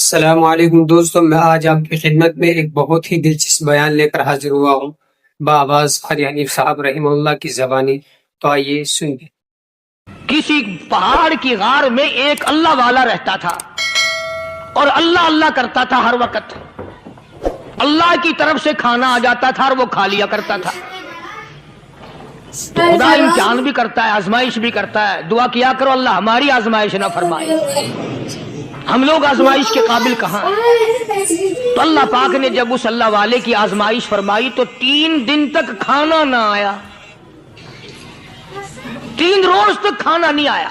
السلام علیکم دوستوں، میں آج آپ کی خدمت میں ایک بہت ہی دلچسپ بیان لے کر حاضر ہوا ہوں بآواز قاری حنیف صاحب رحمہ اللہ کی زبانی۔ تو آئیے سنیے۔ کسی پہاڑ کی غار میں ایک اللہ والا رہتا تھا اور اللہ اللہ کرتا تھا ہر وقت۔ اللہ کی طرف سے کھانا آ جاتا تھا اور وہ کھا لیا کرتا تھا۔ تو خدا امتحان بھی کرتا ہے، آزمائش بھی کرتا ہے۔ دعا کیا کرو اللہ ہماری آزمائش نہ فرمائے، ہم لوگ آزمائش کے قابل کہاں ہیں۔ تو اللہ پاک نے جب اس اللہ والے کی آزمائش فرمائی تو 3 دن تک کھانا نہ آیا، 3 روز تک کھانا نہیں آیا۔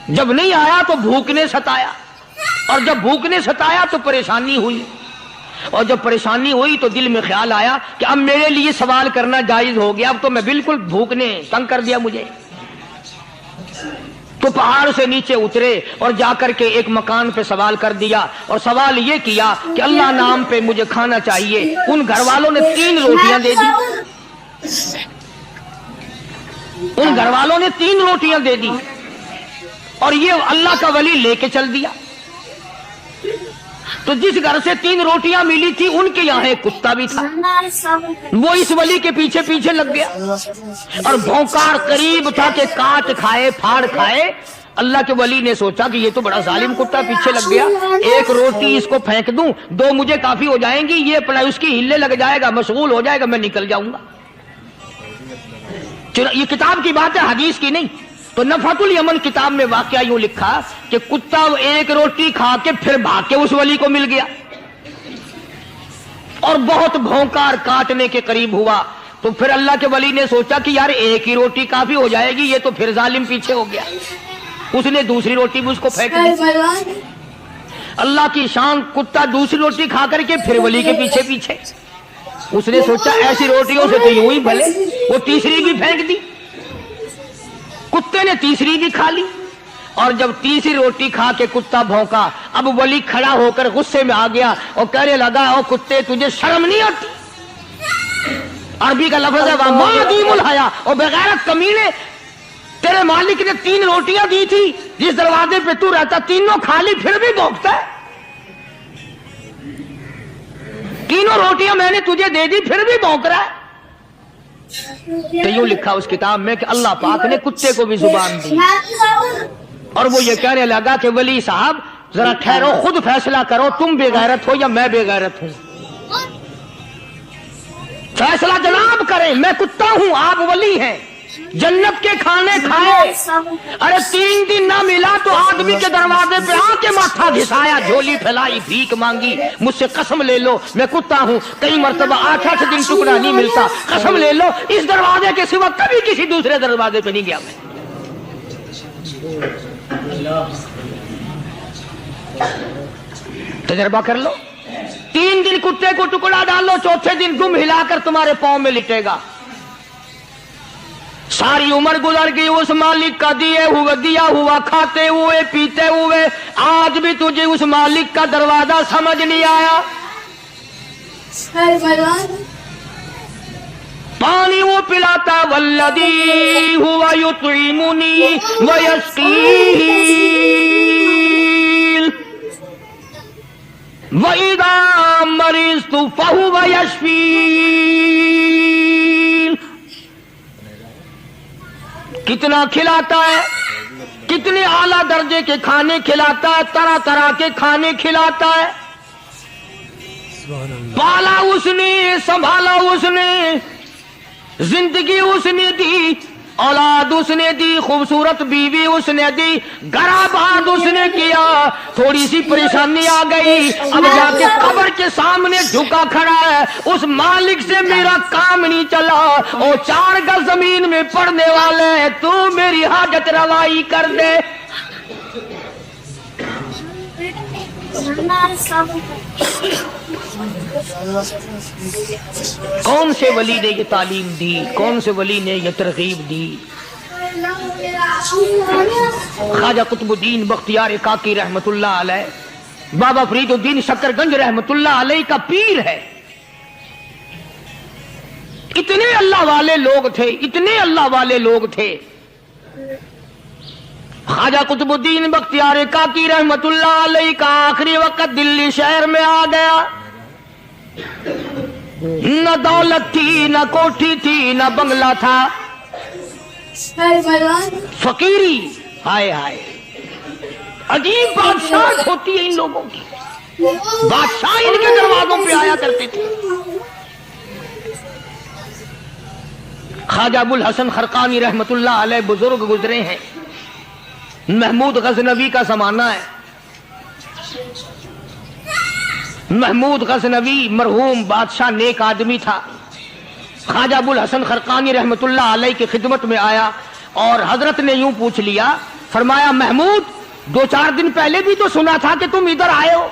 جب نہیں آیا تو بھوک نے ستایا، اور جب بھوک نے ستایا تو پریشانی ہوئی، اور جب پریشانی ہوئی تو دل میں خیال آیا کہ اب میرے لیے سوال کرنا جائز ہو گیا، اب تو میں بالکل بھوک نے تنگ کر دیا مجھے۔ تو پہاڑ سے نیچے اترے اور جا کر کے ایک مکان پہ سوال کر دیا، اور سوال یہ کیا کہ اللہ نام پہ مجھے کھانا چاہیے۔ ان گھر والوں نے 3 روٹیاں دے دی، ان گھر والوں نے 3 روٹیاں دے دی، اور یہ اللہ کا ولی لے کے چل دیا۔ تو جس گھر سے 3 روٹیاں ملی تھی ان کے یہاں ایک کتا بھی تھا، وہ اس ولی کے پیچھے پیچھے لگ گیا اور بھونکار قریب تھا کہ کاٹ کھائے پھاڑ کھائے۔ اللہ کے ولی نے سوچا کہ یہ تو بڑا ظالم کتا پیچھے لگ گیا، 1 روٹی اس کو پھینک دوں، 2 مجھے کافی ہو جائیں گی، یہ اپنا اس کی ہلے لگ جائے گا، مشغول ہو جائے گا، میں نکل جاؤں گا۔ یہ کتاب کی بات ہے، حدیث کی نہیں۔ تو نفحۃ الیمن کتاب میں واقعہ یوں لکھا کہ کتا 1 روٹی کھا کے پھر بھاگ کے اس ولی کو مل گیا اور بہت بھونکار کاٹنے کے قریب ہوا۔ تو پھر اللہ کے ولی نے سوچا کہ یار 1 ہی روٹی کافی ہو جائے گی، یہ تو پھر ظالم پیچھے ہو گیا۔ اس نے دوسری روٹی بھی اس کو پھینک دی۔ اللہ کی شان، کتا دوسری روٹی کھا کر کے پھر ولی کے پیچھے پیچھے۔ اس نے سوچا ایسی روٹیوں سے تو یوں ہی بھلے، وہ تیسری بھی پھینک دی۔ کتے نے تیسری بھی کھا لی، اور جب تیسری روٹی کھا کے کتا بھونکا، اب ولی کھڑا ہو کر غصے میں آ گیا اور کہنے لگا او کتے تجھے شرم نہیں آتی؟ عربی کا لفظ ہے وَمَا دِيمُ الْحَيَا، اور بغیرت کمینے، تیرے مالک نے 3 روٹیاں دی تھی، جس دروازے پہ تو رہتا تینوں کھا لی، پھر بھی بھونکتا ہے۔ 3 روٹیاں میں نے تجھے دے دی، پھر بھی بھونک رہا ہے۔ تو یوں لکھا اس کتاب میں کہ اللہ پاک نے کتے کو بھی زبان دی، اور وہ یہ کہنے لگا کہ ولی صاحب ذرا ٹھہرو، خود فیصلہ کرو، تم بے غیرت ہو یا میں بے غیرت ہوں؟ فیصلہ جناب کریں، میں کتا ہوں، آپ ولی ہیں، جنت کے کھانے کھائے، ارے 3 دن نہ ملا تو آدمی کے دروازے پہ آ کے ماتھا گھسایا، جھولی پھیلائی، بھیک مانگی، مجھ سے قسم لے لو میں کتا ہوں، کئی مرتبہ 8 دن ٹکڑا نہیں ملتا، قسم لے لو اس دروازے کے سوا کبھی کسی دوسرے دروازے پہ نہیں گیا میں۔ تجربہ کر لو، 3 دن کتے کو ٹکڑا ڈال لو، 4تھے دن دم ہلا کر تمہارے پاؤں میں لٹے گا۔ ساری عمر گزر گئی اس مالک کا دیا ہوا کھاتے ہوئے پیتے ہوئے، آج بھی تجھے اس مالک کا دروازہ سمجھ نہیں آیا۔ پانی وہ پلاتا والذی ہوا یطعمنی ویسقین وَإِذَا مَرِضْتُ فَهُوَ يَشْفِينِ۔ کتنا کھلاتا ہے، کتنے اعلیٰ درجے کے کھانے کھلاتا ہے، طرح طرح کے کھانے کھلاتا ہے۔ پالا اس نے، سنبھالا اس نے، زندگی اس نے دی، اولاد اس نے دی، خوبصورت بیوی اس نے دی، گھر آباد اس نے کیا۔ تھوڑی سی پریشانی آ گئی، اب جا کے قبر کے سامنے جھکا کھڑا ہے، اس مالک سے میرا کام نہیں چلا، اور 4 گز زمین میں پڑنے والے ہیں، تو میری حاجت روائی کر دے۔ کون سے ولی نے یہ تعلیم دی، کون سے ولی نے یہ ترغیب دی؟ خواجہ قطب الدین بختیار کاکی رحمت اللہ علیہ، بابا فرید الدین شکر گنج رحمت اللہ علیہ کا پیر ہے۔ اتنے اللہ والے لوگ تھے، اتنے اللہ والے لوگ تھے خواجہ قطب الدین بختیار کاکی رحمت اللہ علیہ کا آخری وقت دلی شہر میں آ گیا. نہ دولت تھی، نہ کوٹھی تھی، نہ بنگلہ تھا، فقیری. ہائے ہائے، عجیب بادشاہ ہوتی ہے ان لوگوں کی. بادشاہ ان کے دروازوں پہ آیا کرتے تھے. خواجہ ابو الحسن خرقانی رحمت اللہ علیہ بزرگ گزرے ہیں. محمود غزنوی کا زمانہ ہے. محمود غزنوی مرحوم بادشاہ نیک آدمی تھا. خواجہ ابو الحسن خرقانی رحمت اللہ علیہ کی خدمت میں آیا اور حضرت نے یوں پوچھ لیا، فرمایا محمود 2-4 دن پہلے بھی تو سنا تھا کہ تم ادھر آئے ہو،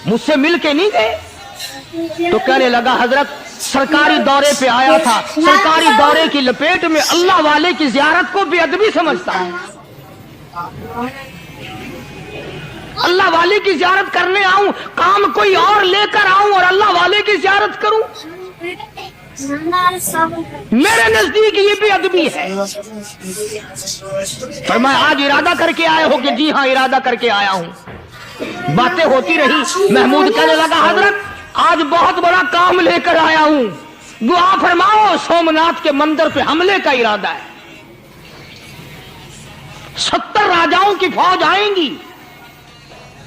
مجھ سے مل کے نہیں گئے؟ تو کہنے لگا حضرت سرکاری دورے پہ آیا تھا، سرکاری دورے کی لپیٹ میں اللہ والے کی زیارت کو بے ادبی سمجھتا ہے. اللہ والے کی زیارت کرنے آؤں، کام کوئی اور لے کر آؤں اور اللہ والے کی زیارت کروں؟ میرے نزدیک یہ بے ادبی ہے. فرمایا آج ارادہ کر کے آئے ہو؟ کہ جی ہاں ارادہ کر کے آیا ہوں. باتیں ہوتی رہی. محمود کہنے لگا حضرت آج بہت بڑا کام لے کر آیا ہوں، دعا فرماؤ. سومناتھ کے مندر پہ حملے کا ارادہ ہے. 70 راجاؤں کی فوج آئیں گی،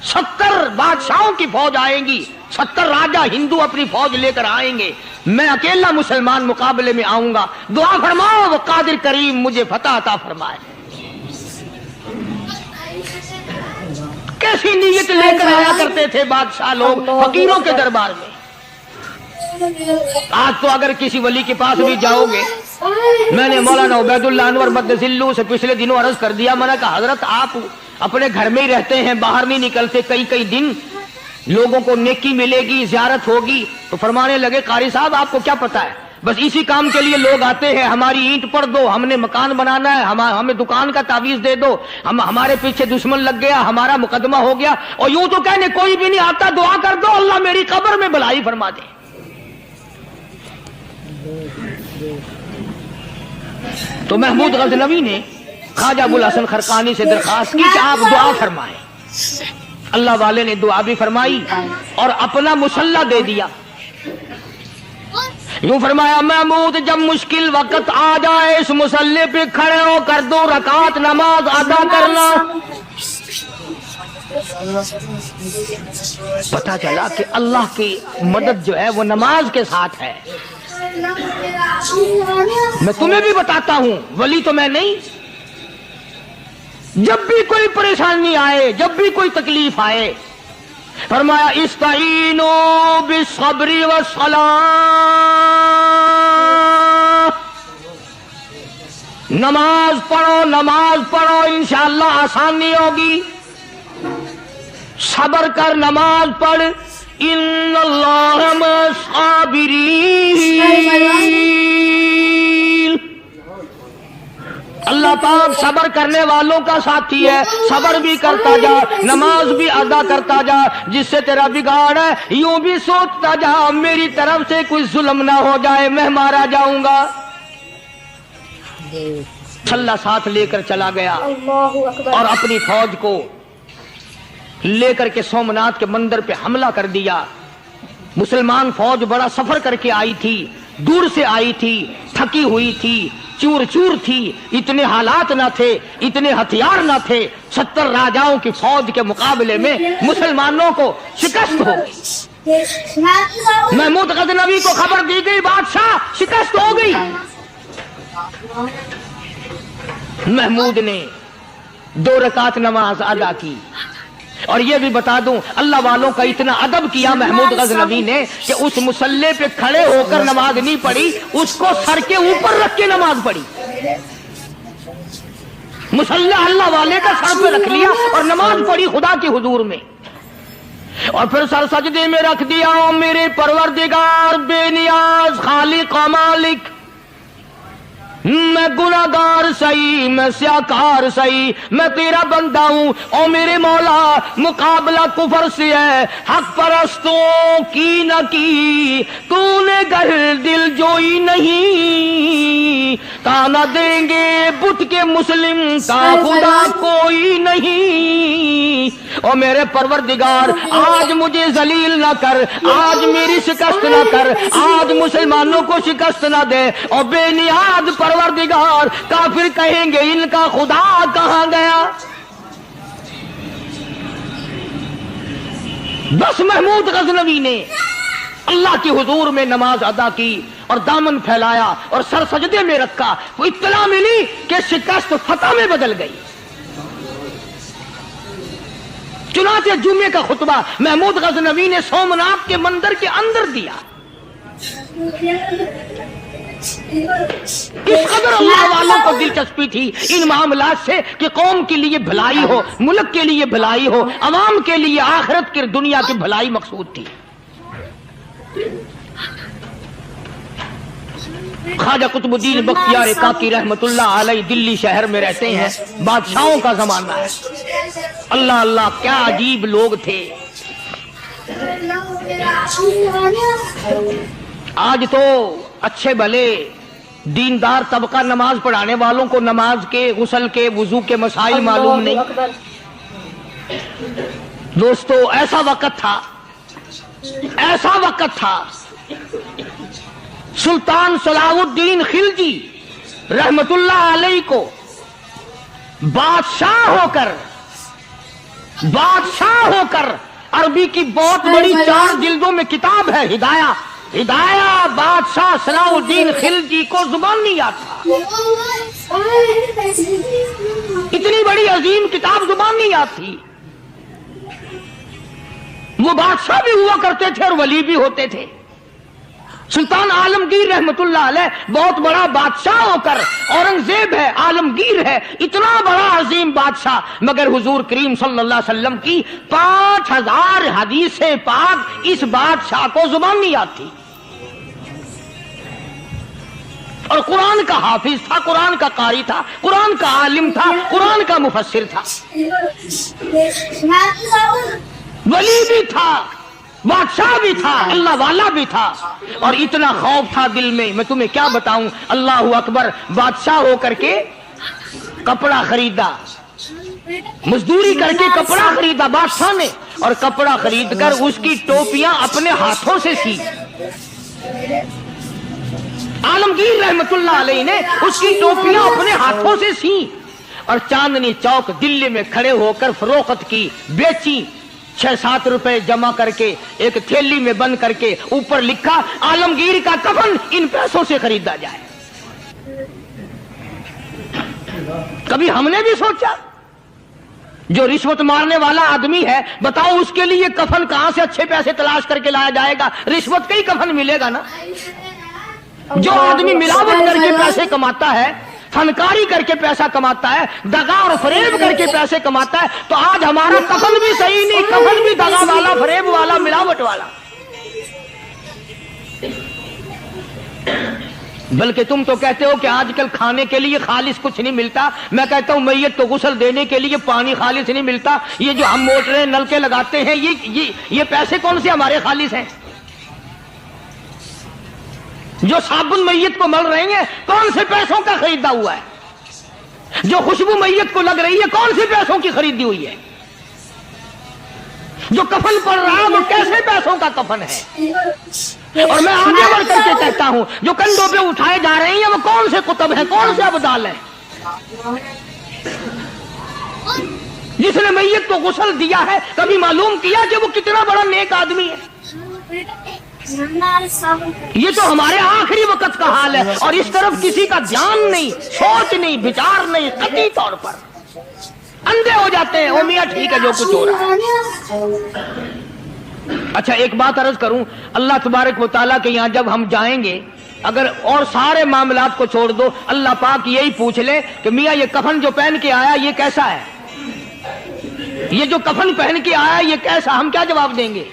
70 بادشاہوں کی فوج آئیں گی، 70 راجا ہندو اپنی فوج لے کر آئیں گے. میں اکیلا مسلمان مقابلے میں آؤں گا. دعا فرماؤ وہ قادر کریم مجھے فتح عطا فرمائے. کیسی نیت لے کر آیا کرتے تھے بادشاہ لوگ فقیروں کے دربار میں. آج تو اگر کسی ولی کے پاس بھی جاؤ گے، میں نے مولانا عبید اللہ انور مدذلو سے پچھلے دنوں عرض کر دیا، میں نے کہا حضرت آپ اپنے گھر میں ہی رہتے ہیں، باہر نہیں نکلتے، کئی دن لوگوں کو نیکی ملے گی، زیارت ہوگی. تو فرمانے لگے قاری صاحب آپ کو کیا پتا ہے، بس اسی کام کے لیے لوگ آتے ہیں. ہماری اینٹ پڑ دو، ہم نے مکان بنانا ہے، ہمیں دکان کا تعویذ دے دو، ہمارے پیچھے دشمن لگ گیا، ہمارا مقدمہ ہو گیا. اور یوں تو کہنے کوئی بھی نہیں آتا، دعا کر دو اللہ میری قبر میں بھلائی فرما دے. تو محمود غزنوی نے خواجہ ابو الحسن خرقانی سے درخواست کی کہ آپ دعا فرمائیں. اللہ والے نے دعا بھی فرمائی اور اپنا مسلح دے دیا. یوں فرمایا محمود جب مشکل وقت آ جائے اس مسلح پہ کھڑے ہو کر 2 رکعت نماز ادا کرنا. پتہ چلا کہ اللہ کی مدد جو ہے وہ نماز کے ساتھ ہے. میں تمہیں بھی بتاتا ہوں، ولی تو میں نہیں. جب بھی کوئی پریشانی آئے، جب بھی کوئی تکلیف آئے، فرمایا استعینوا بالصبر والصلاۃ، نماز پڑھو انشاءاللہ آسانی ہوگی. صبر کر، نماز پڑھ. ان اللہ مع الصابرین، اللہ پاک صبر کرنے والوں کا ساتھی ہے. صبر بھی کرتا جا، نماز بھی ادا کرتا جا. جس سے تیرا بگاڑ ہے یوں بھی سوچتا جا میری طرف سے کوئی ظلم نہ ہو جائے، میں مارا جاؤں گا. چھلا ساتھ لے کر چلا گیا اور اپنی فوج کو لے کر کے سومناتھ کے مندر پہ حملہ کر دیا. مسلمان فوج بڑا سفر کر کے آئی تھی، دور سے آئی تھی، تھکی ہوئی تھی، چور چور تھی. اتنے حالات نہ تھے، اتنے ہتھیار نہ تھے. 70 راجاؤں کی فوج کے مقابلے میں مسلمانوں کو شکست ہو گئی. محمود غزنوی کو خبر دی گئی بادشاہ شکست ہو گئی. محمود نے 2 رکعت نماز ادا کی. اور یہ بھی بتا دوں اللہ والوں کا اتنا ادب کیا محمود غزنوی نے کہ اس مسلح پہ کھڑے ہو کر نماز نہیں پڑھی، اس کو سر کے اوپر رکھ کے نماز پڑھی. مسلح اللہ والے کا سر پہ رکھ لیا اور نماز پڑھی خدا کے حضور میں. اور پھر سر سجدے میں رکھ دیا. او میرے پروردگار بے نیاز خالق و مالک، میں گناہگار سہی، میں سیاکار سہی، میں تیرا بندہ ہوں. او میرے مولا مقابلہ کفر سے ہے، حق پرستوں کی نہ کی تو نے گر دل جوئی نہیں. کا نہ دیں گے بت کے مسلم کا خدا کوئی نہیں۔ اور میرے پروردگار آج مجھے ذلیل نہ کر، آج میری شکست نہ کر، آج مسلمانوں کو شکست نہ دے۔ اور بے نیاز پروردگار کافر کہیں گے ان کا خدا کہاں گیا؟ بس محمود غزنوی نے اللہ کے حضور میں نماز ادا کی اور دامن پھیلایا اور سر سجدے میں رکھا، وہ اطلاع ملی کہ شکست فتح میں بدل گئی۔ چنانچہ جمعے کا خطبہ محمود غزنوی نے سومناتھ کے مندر کے اندر دیا۔ اس قدر اللہ والوں کو دلچسپی تھی ان معاملات سے کہ قوم کے لیے بھلائی ہو، ملک کے لیے بھلائی ہو، عوام کے لیے آخرت کی دنیا کی بھلائی مقصود تھی۔ خواجہ قطب الدین بختیار کاکی رحمت اللہ علیہ دلی شہر میں رہتے ہیں، بادشاہوں کا زمانہ ہے۔ اللہ اللہ کیا عجیب لوگ تھے۔ آج تو اچھے بھلے دیندار طبقہ نماز پڑھانے والوں کو نماز کے، غسل کے، وضو کے مسائل معلوم نہیں۔ دوستو ایسا وقت تھا، ایسا وقت تھا، سلطان صلاح الدین خلجی رحمت اللہ علیہ کو بادشاہ ہو کر عربی کی بہت بڑی 4 جلدوں میں کتاب ہے ہدایہ بادشاہ صلاح الدین خلجی کو زبان نہیں آتا، اتنی بڑی عظیم کتاب زبان نہیں آتی۔ وہ بادشاہ بھی ہوا کرتے تھے اور ولی بھی ہوتے تھے۔ سلطان عالمگیر رحمت اللہ علیہ بہت بڑا بادشاہ ہو کر، اورنگزیب ہے، عالمگیر ہے، اتنا بڑا عظیم بادشاہ، مگر حضور کریم صلی اللہ علیہ وسلم کی 5000 حدیث پاک اس بادشاہ کو زبان نہیں آتی۔ اور قرآن کا حافظ تھا، قرآن کا قاری تھا، قرآن کا عالم تھا، قرآن کا مفسر تھا، ولی بھی تھا، بادشاہ بھی تھا، اللہ والا بھی تھا، اور اتنا خوف تھا دل میں، میں تمہیں کیا بتاؤں۔ اللہ اکبر، بادشاہ ہو کر کے کپڑا خریدا، مزدوری کر کے کپڑا خریدا بادشاہ نے، اور کپڑا خرید کر اس کی ٹوپیاں اپنے ہاتھوں سے سی۔ عالمگیر رحمت اللہ علیہ نے اس کی ٹوپیاں اپنے ہاتھوں سے سی اور چاندنی چوک دلی میں کھڑے ہو کر فروخت کی، بیچی۔ 6-7 روپے جمع کر کے ایک تھیلی میں بند کر کے اوپر لکھا عالمگیر کا کفن ان پیسوں سے خریدا جائے۔ کبھی ہم نے بھی سوچا جو رشوت مارنے والا آدمی ہے، بتاؤ اس کے لیے کفن کہاں سے اچھے پیسے تلاش کر کے لایا جائے گا؟ رشوت کا ہی کفن ملے گا نا۔ جو آدمی ملاوٹ کر کے پیسے کماتا ہے، فنکاری کر کے پیسہ کماتا ہے، دغا اور فریب کر کے پیسے کماتا ہے، تو آج ہمارا کفن بھی صحیح نہیں، کفن بھی دغا والا، فریب والا، ملاوٹ والا۔ بلکہ تم تو کہتے ہو کہ آج کل کھانے کے لیے خالص کچھ نہیں ملتا، میں کہتا ہوں میت کو غسل دینے کے لیے پانی خالص نہیں ملتا۔ یہ جو ہم موٹریں نل کے لگاتے ہیں، یہ پیسے کون سے ہمارے خالص ہیں؟ جو صابن میت کو مل رہے ہیں کون سے پیسوں کا خریدا ہوا ہے؟ جو خوشبو میت کو لگ رہی ہے کون سے پیسوں کی خریدی ہوئی ہے؟ جو کفن پڑ رہا ہے وہ کیسے پیسوں کا کفن ہے؟ اور میں آگے بڑھ کر کے کہتا ہوں جو کندھوں پہ اٹھائے جا رہے ہیں وہ کون سے کتب ہیں، کون سے ابدال ہیں؟ جس نے میت کو غسل دیا ہے کبھی معلوم کیا کہ وہ کتنا بڑا نیک آدمی ہے؟ یہ تو ہمارے آخری وقت کا حال ہے، اور اس طرف کسی کا دھیان نہیں، سوچ نہیں، بچار نہیں، قطعی طور پر اندھے ہو جاتے ہیں۔ او میاں ٹھیک ہے جو کچھ ہو رہا ہے۔ اچھا ایک بات عرض کروں، اللہ تبارک و تعالیٰ کے یہاں جب ہم جائیں گے، اگر اور سارے معاملات کو چھوڑ دو، اللہ پاک یہی پوچھ لے کہ میاں یہ کفن جو پہن کے آیا یہ کیسا ہے؟ یہ جو کفن پہن کے آیا یہ کیسا؟ ہم کیا جواب دیں گے؟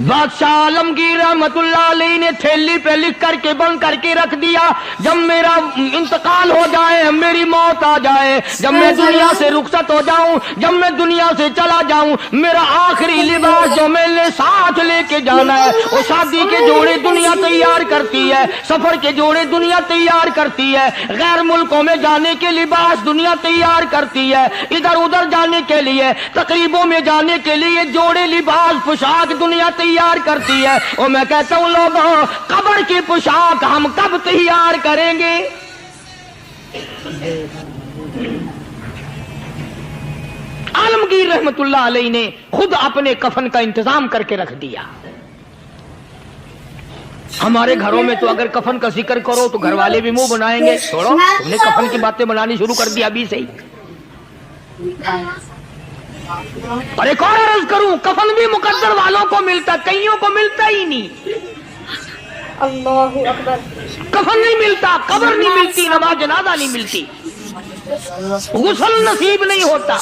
بادشاہ عالمگیر رحمت اللہ علیہ نے تھیلی پہ لکھ کر کے بند کر کے رکھ دیا، جب میرا انتقال ہو جائے، میری موت آ جائے، جب میں دنیا سے رخصت ہو جاؤں، جب میں دنیا سے چلا جاؤں، میرا آخری لباس جو میں نے ساتھ لے کے جانا ہے، وہ شادی کے جوڑے دنیا تیار کرتی ہے، سفر کے جوڑے دنیا تیار کرتی ہے، غیر ملکوں میں جانے کے لباس دنیا تیار کرتی ہے، ادھر ادھر جانے کے لیے، تقریبوں میں جانے کے لیے جوڑے لباس پوشاک دنیا تیار کرتی ہے۔ اور میں کہتا ہوں لوگوں، قبر کی پوشاک ہم کب تیار کریں گے؟ عالمگیر رحمت اللہ علیہ نے خود اپنے کفن کا انتظام کر کے رکھ دیا۔ ہمارے گھروں میں تو اگر کفن کا ذکر کرو تو گھر والے بھی منہ بنائیں گے، چھوڑو تم نے کفن کی باتیں بنانی شروع کر دی ابھی سے ہی۔ اور ایک اور عرض کروں، کفن بھی مقدر والوں کو ملتا، کئیوں کو ملتا ہی نہیں۔ اللہ اکبر۔ کفن نہیں ملتا، قبر نہیں ملتی، نماز جنازہ نہیں ملتی، غسل نصیب نہیں ہوتا۔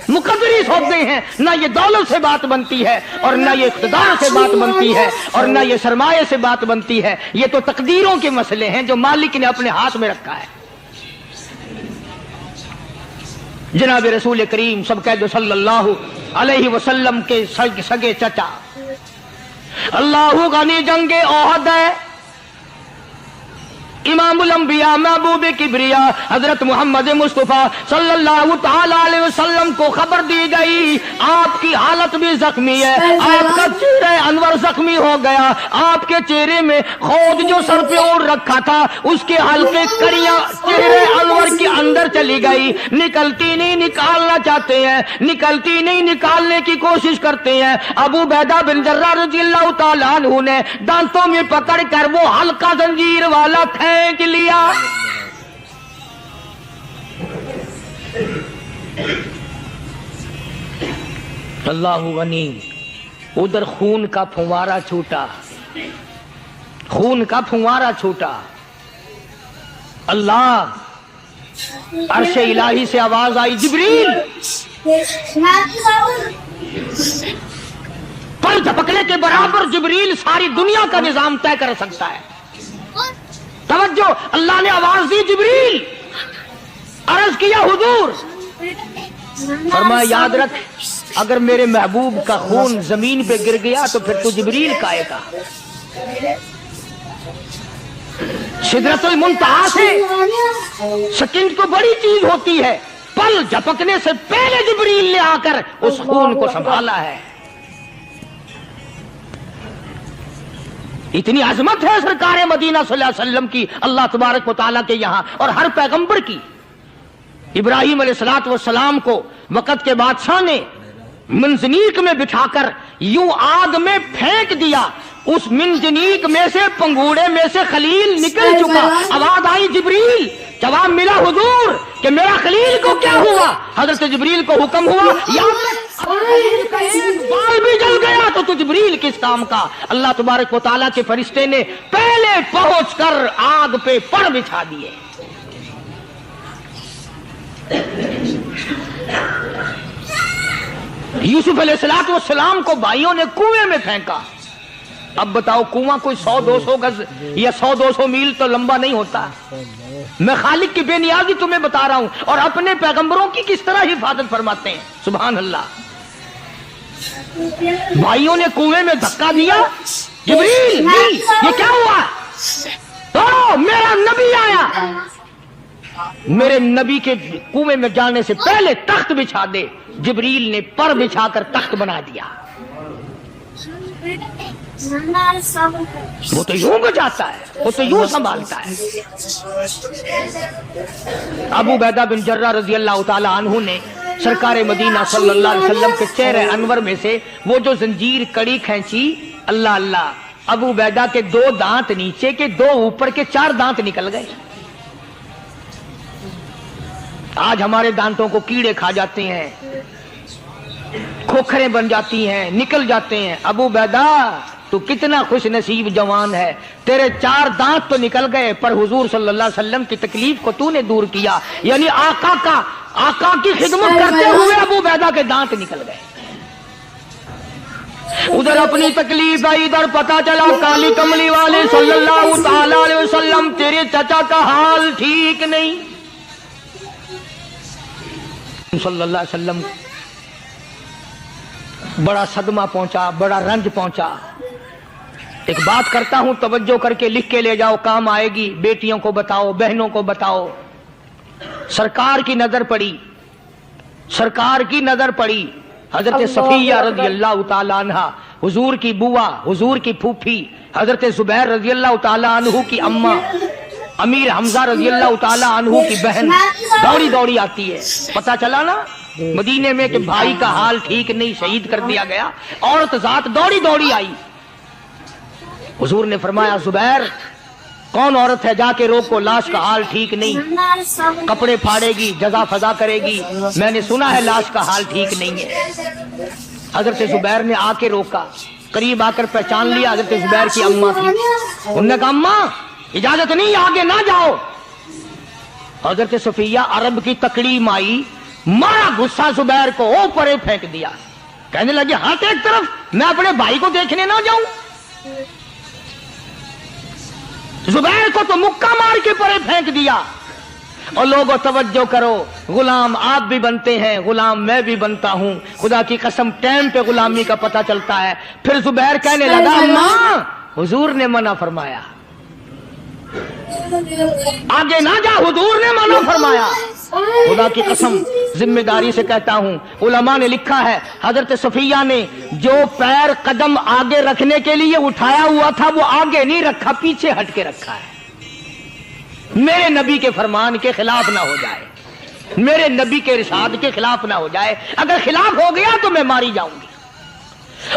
مقدری ہوتے ہیں، نہ یہ دولت سے بات بنتی ہے، اور نہ یہ اقتدار سے بات بنتی ہے، اور نہ یہ سرمایہ سے بات بنتی ہے۔ یہ تو تقدیروں کے مسئلے ہیں جو مالک نے اپنے ہاتھ میں رکھا ہے۔ جناب رسول کریم سب کہہ دو صلی اللہ علیہ وسلم کے سگے چچا، اللہ غنی جنگ احد ہے، امام الانبیاء محبوب کبریا حضرت محمد مصطفیٰ صلی اللہ تعالی علیہ وسلم کو خبر دی گئی، آپ کی حالت بھی زخمی ہے، آپ کا چہرہ انور زخمی ہو گیا، آپ کے چہرے میں خود جو سر پہ اوڑھ رکھا تھا اس کے ہلکے کڑیاں چہرے انور کے اندر چلی گئی، نکلتی نہیں، نکالنا چاہتے ہیں، نکلتی نہیں، نکالنے کی کوشش کرتے ہیں۔ ابو عبیدہ بن جراح رضی اللہ تعالیٰ عنہ نے دانتوں میں پکڑ کر وہ ہلکا زنجیر والا پھینک لیا۔ اللہ غنی، ادھر خون کا پھوارا چھوٹا، خون کا پھوارا چھوٹا۔ اللہ، عرش الہی سے آواز آئی، جبریل۔ پر جھپکنے کے برابر جبریل ساری دنیا کا نظام طے کر سکتا ہے۔ توجہ، اللہ نے آواز دی، جبریل۔ عرض کیا حضور، فرمایا یاد رکھ، اگر میرے محبوب کا خون زمین پہ گر گیا تو پھر تو جبریل کا آئے گا۔ سدرۃ المنتہا سے سیکنڈ کو بڑی چیز ہوتی ہے، پل جھپکنے سے پہلے جبریل نے آ کر اس خون کو سنبھالا ہے۔ اتنی عظمت ہے سرکار مدینہ صلی اللہ علیہ وسلم کی اللہ تبارک و تعالیٰ کے یہاں، اور ہر پیغمبر کی۔ ابراہیم علیہ الصلوۃ والسلام کو وقت کے بادشاہ نے منجنیق میں بٹھا کر یوں آگ میں پھینک دیا، اس منجنیق میں سے، پنگوڑے میں سے خلیل نکل چکا۔ آواز آئی جبریل، جواب ملا حضور کہ میرا خلیل کو کیا ہوا؟ حضرت جبریل کو حکم ہوا، یا ایک بال بھی جل گیا تو جبریل کس کام کا؟ اللہ تبارک و تعالیٰ کے فرشتے نے پہلے پہنچ کر آگ پہ پر بچھا دیے۔ یوسف علیہ السلام کو بھائیوں نے کنویں میں پھینکا۔ اب بتاؤ، کنواں کوئی 100-200 گز یا 100-200 میل تو لمبا نہیں ہوتا۔ میں خالق کی بے نیازی تمہیں بتا رہا ہوں، اور اپنے پیغمبروں کی کس طرح حفاظت فرماتے ہیں، سبحان اللہ۔ بھائیوں نے کنویں میں دھکا دیا، جبریل یہ کیا ہوا؟ تو میرا نبی آیا، میرے نبی کے کنویں میں جانے سے پہلے تخت بچھا دے۔ جبریل نے پر بچھا کر تخت بنا دیا۔ وہ تو یوں بجاتا ہے، وہ تو یوں سنبھالتا ہے۔ ابو عبیدہ بن جراح رضی اللہ تعالی عنہ نے سرکار مدینہ صلی اللہ علیہ وسلم کے چہرے انور میں سے وہ جو زنجیر کڑی کھینچی، اللہ اللہ، ابو عبیدہ کے 2 دانت نیچے کے، 2 اوپر کے، 4 دانت نکل گئے۔ آج ہمارے دانتوں کو کیڑے کھا جاتے ہیں، کھوکھریں بن جاتی ہیں، نکل جاتے ہیں۔ ابو عبیدہ تو کتنا خوش نصیب جوان ہے، تیرے 4 دانت تو نکل گئے، پر حضور صلی اللہ علیہ وسلم کی تکلیف کو تو نے دور کیا، یعنی آقا کی خدمت کرتے ہوئے ابو عبیدہ کے دانت نکل گئے۔ ادھر اپنی تکلیف آئی، ادھر پتا چلا کالی کملی والے صلی اللہ علیہ وسلم تیرے چچا کا حال ٹھیک نہیں. صلی اللہ علیہ وسلم بڑا صدمہ پہنچا، بڑا رنج پہنچا. ایک بات کرتا ہوں، توجہ کر کے لکھ کے لے جاؤ، کام آئے گی. بیٹیوں کو بتاؤ، بہنوں کو بتاؤ. سرکار کی نظر پڑی، سرکار کی نظر پڑی. حضرت صفیہ رضی اللہ تعالی عنہ، حضور کی بوا، حضور کی پھوپھی، حضرت زبیر رضی اللہ تعالی عنہ کی اماں، امیر حمزہ رضی اللہ تعالی عنہ کی بہن دوڑی دوڑی آتی ہے. پتا چلا نا مدینے میں کہ بھائی کا حال ٹھیک نہیں، شہید کر دیا گیا. عورت ذات دوڑی دوڑی آئی. حضور نے فرمایا زبیر کون عورت ہے، جا کے روکو، لاش کا حال ٹھیک نہیں، کپڑے پھاڑے گی، جزا فضا کرے گی. میں نے سنا ہے لاش کا حال ٹھیک نہیں ہے. حضرت زبیر نے آ کے روکا، قریب آ کر پہچان لیا حضرت زبیر کی اماں تھی. انہوں نے کہا اماں اجازت نہیں، آگے نہ جاؤ. حضرت صفیہ عرب کی تکڑی مائی، مارا غصہ زبیر کو، اوپر پھینک دیا. کہنے لگی ہاتھ ایک طرف، میں اپنے بھائی کو دیکھنے نہ جاؤں. زبیر کو تو مکہ مار کے پرے پھینک دیا. اور لوگوں توجہ کرو، غلام آپ بھی بنتے ہیں، غلام میں بھی بنتا ہوں. خدا کی قسم ٹائم پہ غلامی کا پتہ چلتا ہے. پھر زبیر کہنے لگا ماں حضور نے منع فرمایا، آگے نہ جا، حضور نے منع فرمایا. خدا کی قسم ذمہ داری سے کہتا ہوں، علماء نے لکھا ہے حضرت صفیہ نے جو پیر قدم آگے رکھنے کے لیے اٹھایا ہوا تھا وہ آگے نہیں رکھا، پیچھے ہٹ کے رکھا ہے. میرے نبی کے فرمان کے خلاف نہ ہو جائے، میرے نبی کے ارشاد کے خلاف نہ ہو جائے. اگر خلاف ہو گیا تو میں ماری جاؤں گی.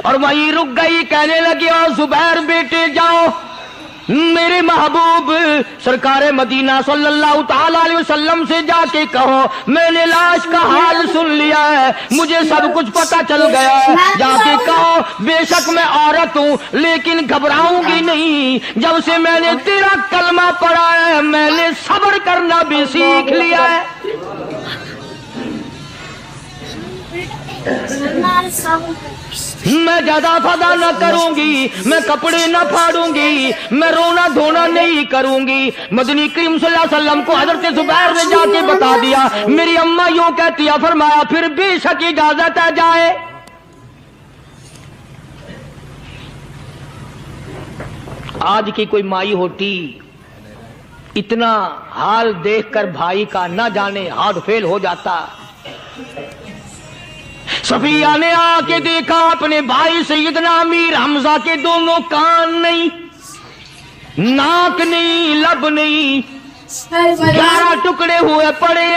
اور وہیں رک گئی. کہنے لگی اور زبیر بیٹے جاؤ، میرے محبوب سرکار مدینہ صلی اللہ تعالی علیہ وسلم سے جا کے کہو میں نے لاش کا حال سن لیا ہے، مجھے سب کچھ پتا چل گیا ہے. جا کے کہو بے شک میں عورت ہوں لیکن گھبراؤں گی نہیں. جب سے میں نے تیرا کلمہ پڑھا ہے میں نے صبر کرنا بھی سیکھ لیا ہے. میں زیادہ فدا نہ کروں گی، میں کپڑے نہ پھاڑوں گی، میں رونا دھونا نہیں کروں گی. مدنی کریم صلی اللہ علیہ وسلم کو حضرت زبیر نے جا کے بتا دیا میری اماں یوں کہتی ہے. فرمایا پھر بے شک اجازت ہے جائے. آج کی کوئی مائی ہوتی اتنا حال دیکھ کر بھائی کا نہ جانے ہارٹ فیل ہو جاتا. صفیہ نے آ کے دیکھا اپنے بھائی سیدنا امیر حمزہ کے دونوں کان نہیں، ناک نہیں، لب نہیں، 11 ٹکڑے ہوئے پڑے.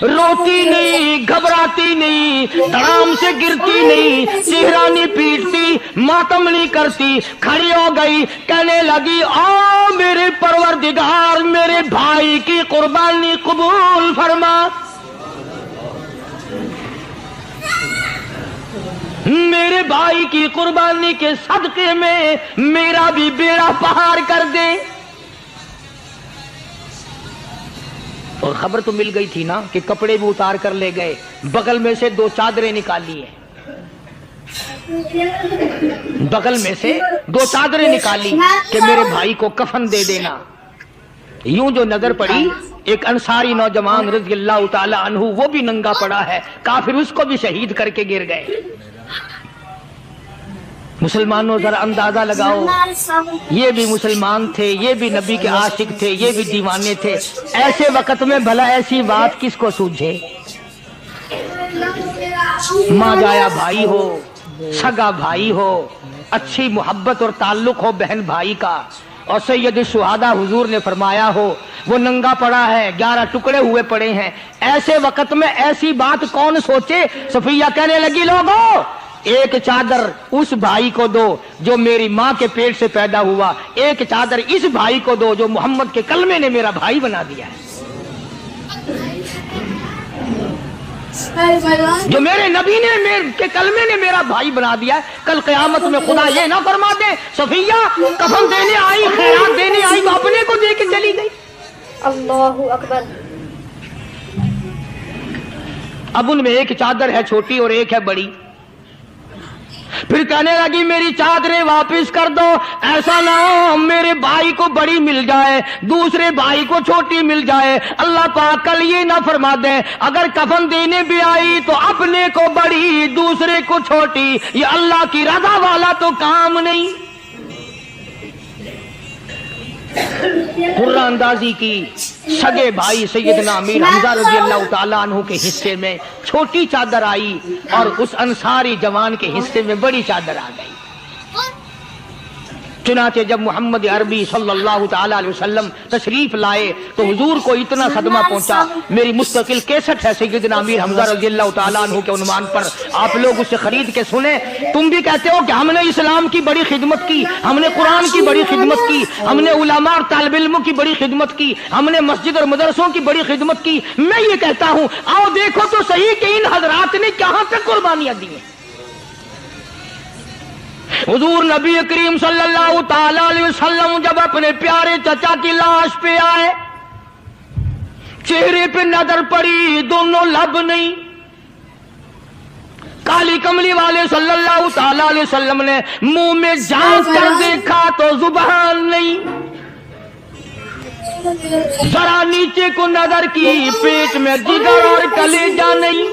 روتی نہیں، گھبراتی نہیں، دھڑام سے گرتی نہیں، چہرہ نہیں پیٹتی، ماتم نہیں کرتی. کھڑی ہو گئی، کہنے لگی آ میرے پروردگار میرے بھائی کی قربانی قبول فرما، میرے بھائی کی قربانی کے صدقے میں میرا بھی بیڑا پہاڑ کر دے. اور خبر تو مل گئی تھی نا کہ کپڑے بھی اتار کر لے گئے. بغل میں سے 2 چادریں نکالی ہیں، بغل میں سے 2 چادریں نکالی کہ میرے بھائی کو کفن دے دینا. یوں جو نظر پڑی ایک انصاری نوجوان رضی اللہ تعالی عنہ، وہ بھی ننگا پڑا ہے، کافر اس کو بھی شہید کر کے گر گئے. مسلمانوں ذرا اندازہ لگاؤ، یہ بھی مسلمان تھے، یہ بھی نبی کے عاشق تھے، یہ بھی دیوانے تھے. ایسے وقت میں بھلا ایسی بات کس کو سوجھے؟ ماں جایا بھائی ہو، سگا بھائی ہو، اچھی محبت اور تعلق ہو بہن بھائی کا، اور سید الشہداء حضور نے فرمایا ہو وہ ننگا پڑا ہے، 11 ٹکڑے ہوئے پڑے ہیں. ایسے وقت میں ایسی بات کون سوچے؟ صفیہ کہنے لگی لوگوں ایک چادر اس بھائی کو دو جو میری ماں کے پیٹ سے پیدا ہوا، ایک چادر اس بھائی کو دو جو محمد کے کلمے نے میرا بھائی بنا دیا ہے، جو میرے نبی نے میرے کے کلمے نے میرا بھائی بنا دیا ہے. کل قیامت میں خدا یہ نہ فرما دے صفیہ کفن دینے آئی، خیرات دینے آئی تو اپنے کو دے کے چلی گئی. اللہ اکبر. اب ان میں ایک چادر ہے چھوٹی اور ایک ہے بڑی. پھر کہنے لگی میری چادریں واپس کر دو، ایسا نہ ہو میرے بھائی کو بڑی مل جائے دوسرے بھائی کو چھوٹی مل جائے۔ اللہ پاک کل یہ نہ فرما دیں اگر کفن دینے بھی آئی تو اپنے کو بڑی دوسرے کو چھوٹی، یہ اللہ کی رضا والا تو کام نہیں۔ قرآن اندازی کی سگے بھائی سیدنا امیر حمزہ رضی اللہ تعالیٰ عنہ کے حصے میں چھوٹی چادر آئی اور اس انصاری جوان کے حصے میں بڑی چادر آ گئی۔ چنانچہ جب محمد عربی صلی اللہ تعالیٰ علیہ وسلم تشریف لائے تو حضور کو اتنا صدمہ پہنچا۔ میری مستقل کیسٹ ہے سیدنا امیر حمزہ رضی اللہ تعالیٰ عنہ کے عنوان پر، آپ لوگ اسے خرید کے سنیں۔ تم بھی کہتے ہو کہ ہم نے اسلام کی بڑی خدمت کی، ہم نے قرآن کی بڑی خدمت کی، ہم نے علماء اور طالب علموں کی بڑی خدمت کی، ہم نے مسجد اور مدرسوں کی بڑی خدمت کی۔ میں یہ کہ ہوں آؤ دیکھو تو صحیح کہ ان حضرات نے کہاں تک قربانیاں دی ہیں۔ حضور نبی کریم صلی اللہ تعالی علیہ وسلم جب اپنے پیارے چچا کی لاش پہ آئے، چہرے پہ نظر پڑی دونوں لب نہیں، کالی کملی والے صلی اللہ تعالی علیہ وسلم نے منہ میں جھانک کر دیکھا تو زبان نہیں، ذرا نیچے کو نظر کی پیٹ میں جگر اور کلیجہ نہیں،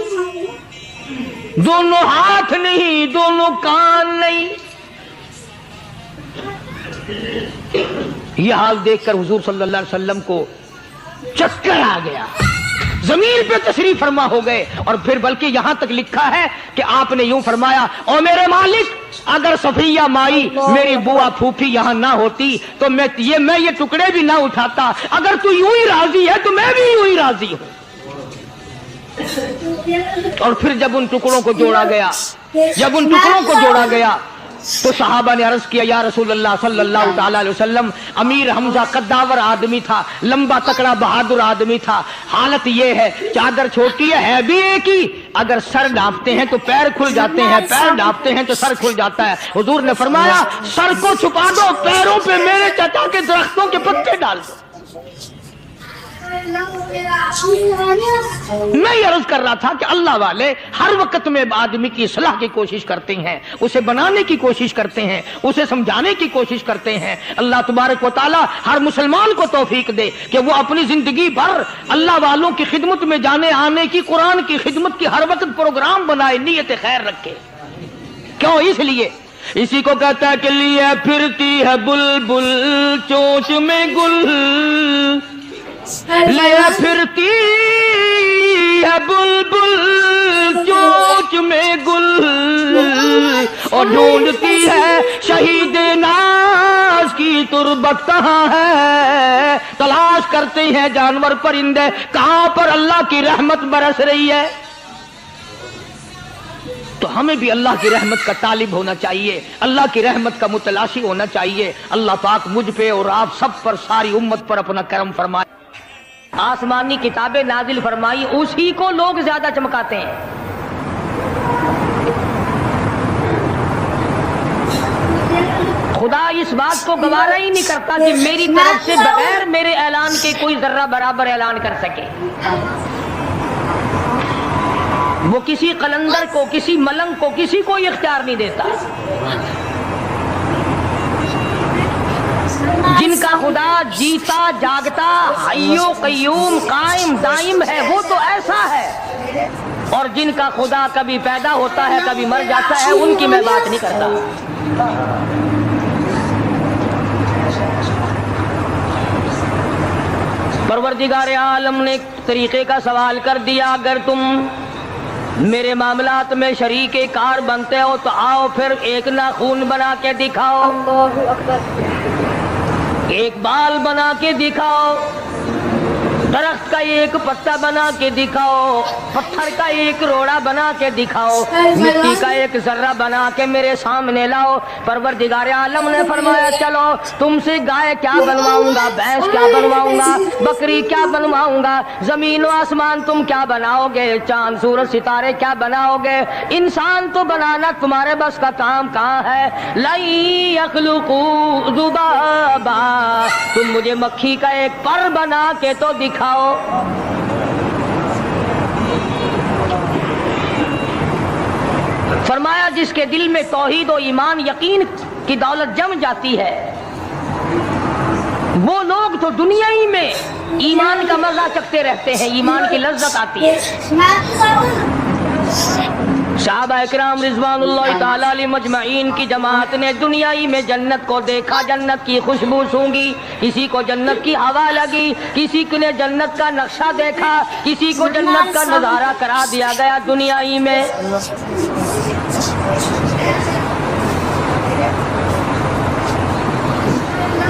دونوں ہاتھ نہیں دونوں کان نہیں۔ یہ حال دیکھ کر حضور صلی اللہ علیہ وسلم کو چکر آ گیا، زمین پہ تشریف فرما ہو گئے، اور پھر بلکہ یہاں تک لکھا ہے کہ آپ نے یوں فرمایا او میرے مالک اگر صفیہ مائی میری بوا پھوپھی یہاں نہ ہوتی تو میں یہ ٹکڑے بھی نہ اٹھاتا، اگر تو یوں ہی راضی ہے تو میں بھی یوں ہی راضی ہوں۔ اور پھر جب ان ٹکڑوں کو جوڑا گیا تو صحابہ نے عرض کیا یا رسول اللہ صلی اللہ تعالی علیہ وسلم امیر حمزہ قداور آدمی تھا، لمبا تکڑا بہادر آدمی تھا، حالت یہ ہے چادر چھوٹی ہے بھی ایک ہی، اگر سر ڈھانپتے ہیں تو پیر کھل جاتے ہیں، پیر ڈھانپتے ہیں تو سر کھل جاتا ہے۔ حضور نے فرمایا سر کو چھپا دو، پیروں پہ میرے چچا کے درختوں کے پتے ڈال دو۔ میں یہ عرض کر رہا تھا کہ اللہ والے ہر وقت میں آدمی کی اصلاح کی کوشش کرتے ہیں، اسے بنانے کی کوشش کرتے ہیں، اسے سمجھانے کی کوشش کرتے ہیں۔ اللہ تبارک و تعالی ہر مسلمان کو توفیق دے کہ وہ اپنی زندگی بھر اللہ والوں کی خدمت میں جانے آنے کی، قرآن کی خدمت کی ہر وقت پروگرام بنائے، نیت خیر رکھے۔ کیوں؟ اس لیے اسی کو کہتا ہے کہ لیے پھرتی ہے بلبل چونچ میں گل، لے پھرتی ہے بلبل چونچ میں گل، اور ڈھونڈتی ہے شہید ناز کی تربت کہاں ہے، تلاش کرتے ہیں جانور پرندے کہاں پر اللہ کی رحمت برس رہی ہے۔ تو ہمیں بھی اللہ کی رحمت کا طالب ہونا چاہیے، اللہ کی رحمت کا متلاشی ہونا چاہیے۔ اللہ پاک مجھ پہ اور آپ سب پر، ساری امت پر اپنا کرم فرمائے۔ آسمانی کتابیں نازل فرمائی، اسی کو لوگ زیادہ چمکاتے ہیں۔ خدا اس بات کو گوارا ہی نہیں کرتا کہ میری طرف سے بغیر میرے اعلان کے کوئی ذرہ برابر اعلان کر سکے۔ وہ کسی قلندر کو، کسی ملنگ کو، کسی کو اختیار نہیں دیتا۔ جن کا خدا جیتا جاگتا حی و قیوم قائم دائم ہے وہ تو ایسا ہے، اور جن کا خدا کبھی پیدا ہوتا ہے کبھی مر جاتا ہے ان کی میں بات نہیں کرتا۔ پروردگار عالم نے طریقے کا سوال کر دیا، اگر تم میرے معاملات میں شریک کار بنتے ہو تو آؤ پھر ایک ناخون بنا کے دکھاؤ، اللہ اکبر، ایک بال بنا کے دکھاؤ، درخت کا ایک پتا بنا کے دکھاؤ، پتھر کا ایک روڑا بنا کے دکھاؤ، مٹی کا ایک ذرہ بنا کے میرے سامنے لاؤ۔ پروردگار عالم نے فرمایا چلو تم سے گائے کیا بنواؤں گا، بھینس کیا بنواؤں گا، بکری کیا بنواؤں گا، زمین و آسمان تم کیا بناؤ گے، چاند سورج ستارے کیا بناؤ گے، انسان تو بنانا تمہارے بس کا کام کہاں ہے۔ لَن يَخْلُقُوا ذُبَابًا، تم مجھے مکھی کا ایک پر بنا کے تو دکھاؤ۔ فرمایا جس کے دل میں توحید و ایمان یقین کی دولت جم جاتی ہے، وہ لوگ تو دنیا ہی میں ایمان کا مزہ چکھتے رہتے ہیں، ایمان کی لذت آتی ہے۔ صحابہ اکرام رضوان اللہ تعالی علیہ مجمعین کی جماعت نے دنیا ہی میں جنت کو دیکھا، جنت کی خوشبو سونگھی، کسی کو جنت کی ہوا لگی، کسی نے جنت کا نقشہ دیکھا، کسی کو جنت کا نظارہ کرا دیا گیا دنیا ہی میں۔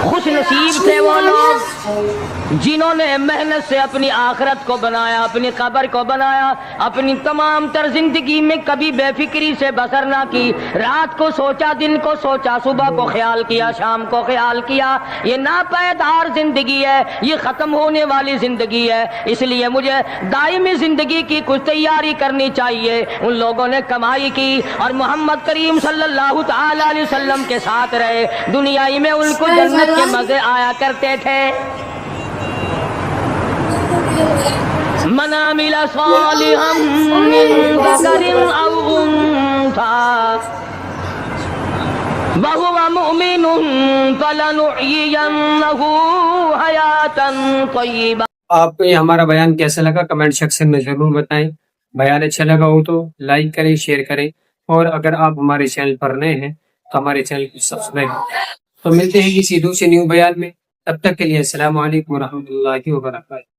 خوش نصیب تھے وہ لوگ جنہوں نے محنت سے اپنی آخرت کو بنایا، اپنی قبر کو بنایا، اپنی تمام تر زندگی میں کبھی بے فکری سے بسر نہ کی، رات کو سوچا، دن کو سوچا، صبح کو خیال کیا، شام کو خیال کیا۔ یہ ناپائیدار زندگی ہے، یہ ختم ہونے والی زندگی ہے، اس لیے مجھے دائمی زندگی کی کچھ تیاری کرنی چاہیے۔ ان لوگوں نے کمائی کی اور محمد کریم صلی اللہ تعالی علیہ وسلم کے ساتھ رہے، دنیا ہی میں ان کو جنت کے مزے آیا کرتے تھے۔ من عمل صالحا من ذکر او انثى وهو مؤمن فلنحيينه حياة طيبة۔ آپ کو یہ ہمارا بیان کیسا لگا کمنٹ سیکشن میں ضرور بتائیں۔ بیان اچھا لگا ہو تو لائک کریں، شیئر کریں، اور اگر آپ ہمارے چینل پر نئے ہیں تو ہمارے چینل کو سبسکرائب کریں۔ تو ملتے ہیں کسی دوسرے نیو بیان میں، تب تک کے لیے السلام علیکم ورحمۃ اللہ وبرکاتہ۔